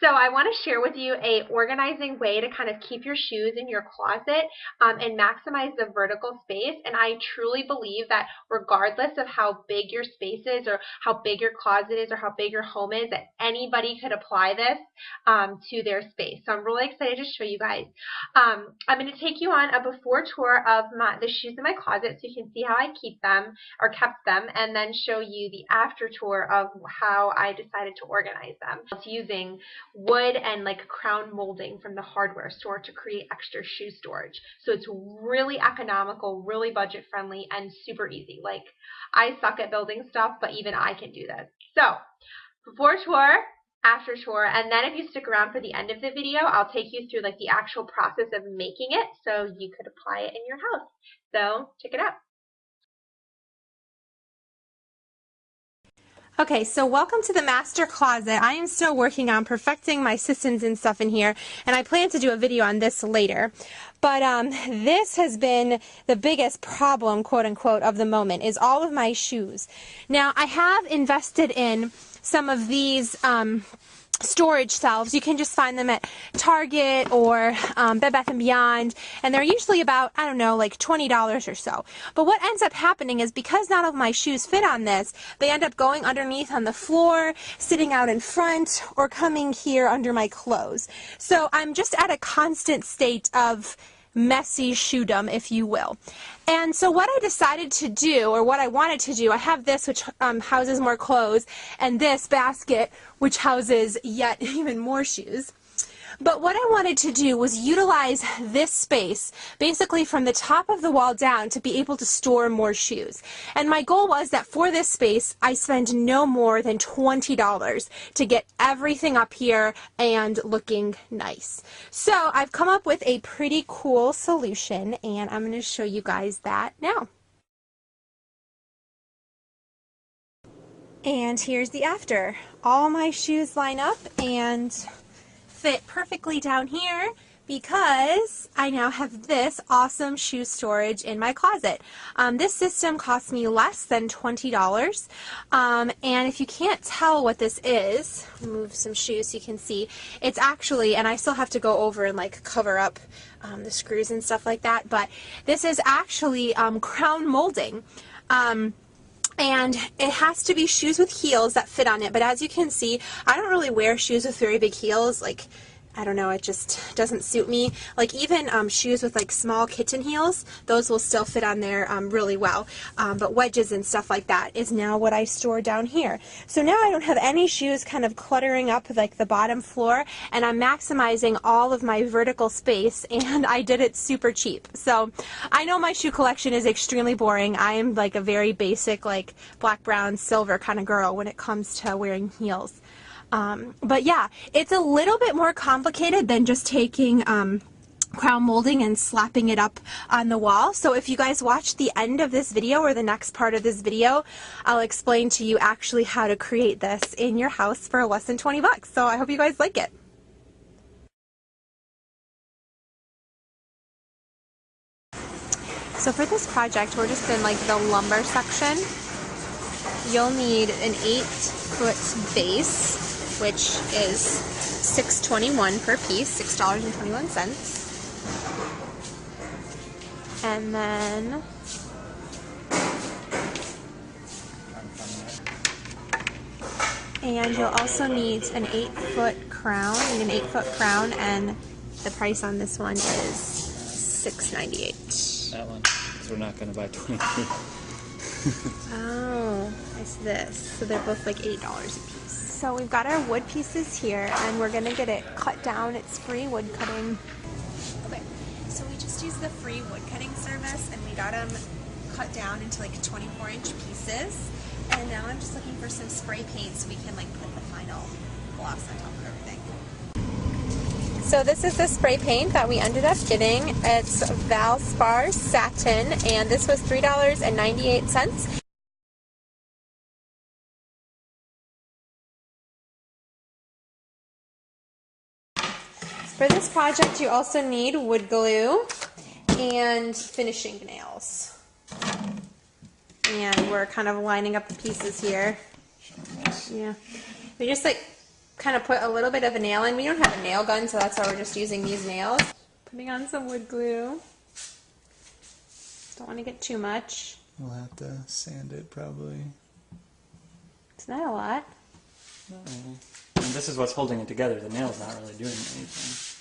So I want to share with you a organizing way to kind of keep your shoes in your closet and maximize the vertical space. And I truly believe that regardless of how big your space is or how big your closet is or how big your home is, that anybody could apply this to their space. So I'm really excited to show you guys. I'm going to take you on a before tour of the shoes in my closet so you can see how I keep them or kept them, and then show you the after tour of how I decided to organize them. It's using wood and like crown molding from the hardware store to create extra shoe storage. So it's really economical, really budget friendly, and super easy. Like, I suck at building stuff, but even I can do this. So before tour, after tour, and then if you stick around for the end of the video, I'll take you through like the actual process of making it so you could apply it in your house. So check it out. Okay, so welcome to the master closet. I am still working on perfecting my systems and stuff in here, and I plan to do a video on this later. But this has been the biggest problem, quote unquote, of the moment, is all of my shoes. Now, I have invested in some of these storage shelves. You can just find them at Target or Bed Bath & Beyond, and they're usually about, I don't know, like $20 or so. But what ends up happening is because none of my shoes fit on this, they end up going underneath on the floor, sitting out in front, or coming here under my clothes. So I'm just at a constant state of messy shoedom, if you will. And so what I decided to do, or what I wanted to do, I have this which houses more clothes, and this basket which houses yet even more shoes. But what I wanted to do was utilize this space, basically from the top of the wall down, to be able to store more shoes. And my goal was that for this space, I spend no more than $20 to get everything up here and looking nice. So I've come up with a pretty cool solution, and I'm going to show you guys that now. And here's the after. All my shoes line up and fit perfectly down here because I now have this awesome shoe storage in my closet. This system cost me less than $20, and if you can't tell what this is, move some shoes so you can see, it's actually, and I still have to go over and like cover up the screws and stuff like that, but this is actually crown molding. And it has to be shoes with heels that fit on it, but as you can see, I don't really wear shoes with very big heels. Like, I don't know, it just doesn't suit me. Like even shoes with like small kitten heels, those will still fit on there really well. But wedges and stuff like that is now what I store down here. So now I don't have any shoes kind of cluttering up like the bottom floor, and I'm maximizing all of my vertical space, and I did it super cheap. So I know my shoe collection is extremely boring. I am like a very basic like black, brown, silver kind of girl when it comes to wearing heels. But yeah, it's a little bit more complicated than just taking crown molding and slapping it up on the wall. So if you guys watch the end of this video or the next part of this video, I'll explain to you actually how to create this in your house for less than 20 bucks. So I hope you guys like it. So for this project, we're just in like the lumber section. You'll need an 8-foot base, which is $6.21 per piece, $6.21. And then you'll also need an 8-foot crown. You need an 8-foot crown, and the price on this one is $6.98. That one, because we're not going to buy 23. Oh, it's this. So they're both like $8 a piece. So we've got our wood pieces here, and we're gonna get it cut down. It's free wood cutting. Okay, so we just used the free wood cutting service, and we got them cut down into like 24-inch pieces. And now I'm just looking for some spray paint so we can like put the final gloss on top of everything. So this is the spray paint that we ended up getting. It's Valspar Satin, and this was $3.98. For this project, you also need wood glue and finishing nails. And we're kind of lining up the pieces here. Yeah. We just like kind of put a little bit of a nail in. We don't have a nail gun, so that's why we're just using these nails. Putting on some wood glue. Don't want to get too much. We'll have to sand it probably. It's not a lot. Not really. And this is what's holding it together. The nail's not really doing anything.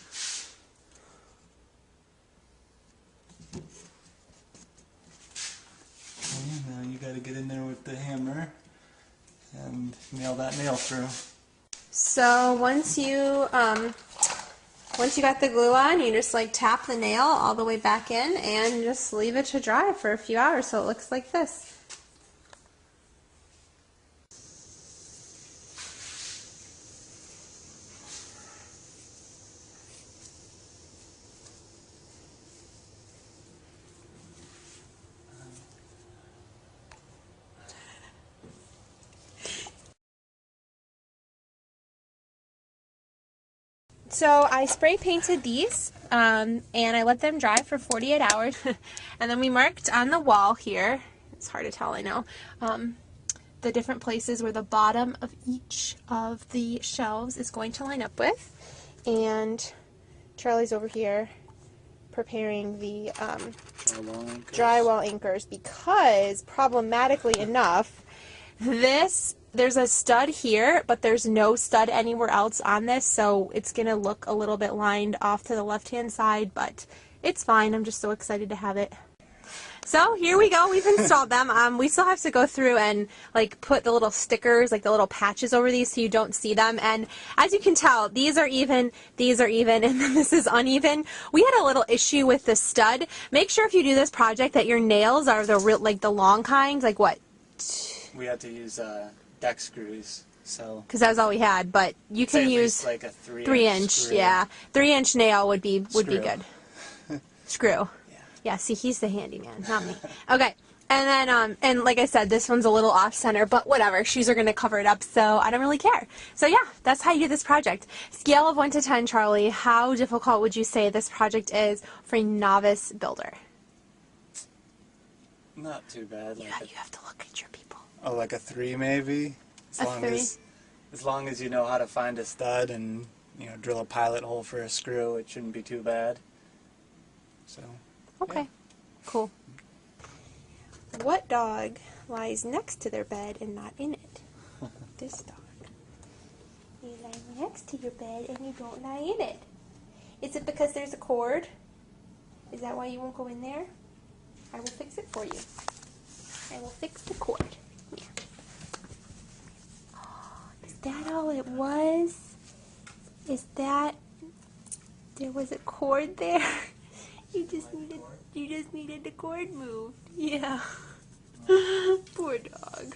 Now you got to get in there with the hammer and nail that nail through. So once you got the glue on, you just like tap the nail all the way back in and just leave it to dry for a few hours so it looks like this. So I spray painted these and I let them dry for 48 hours and then we marked on the wall here, it's hard to tell I know, the different places where the bottom of each of the shelves is going to line up with, and Charlie's over here preparing the drywall anchors because problematically enough there's a stud here, but there's no stud anywhere else on this, so it's going to look a little bit lined off to the left-hand side, but it's fine. I'm just so excited to have it. So here we go. We've installed them. We still have to go through and like put the little stickers, like the little patches over these so you don't see them. And as you can tell, these are even, and then this is uneven. We had a little issue with the stud. Make sure if you do this project that your nails are the real, like the long kind, like what? We had to use deck screws, so because that was all we had, but you can use like a 3-inch, screw. yeah, 3-inch nail would be good. Screw. Yeah, see, he's the handyman, not me. Okay, and then and like I said, this one's a little off center, but whatever. Shoes are gonna cover it up, so I don't really care. So yeah, that's how you do this project. Scale of 1 to 10, Charlie. How difficult would you say this project is for a novice builder? Not too bad. You have to look at your people. Oh, like a 3 maybe. As long as you know how to find a stud and drill a pilot hole for a screw, it shouldn't be too bad. So. Okay. Yeah. Cool. What dog lies next to their bed and not in it? This dog. You lie next to your bed and you don't lie in it. Is it because there's a cord? Is that why you won't go in there? I will fix it for you. I will fix the cord. Here. Oh, is that all it was? Is that... There was a cord there? You just needed the cord moved. Yeah. Poor dog.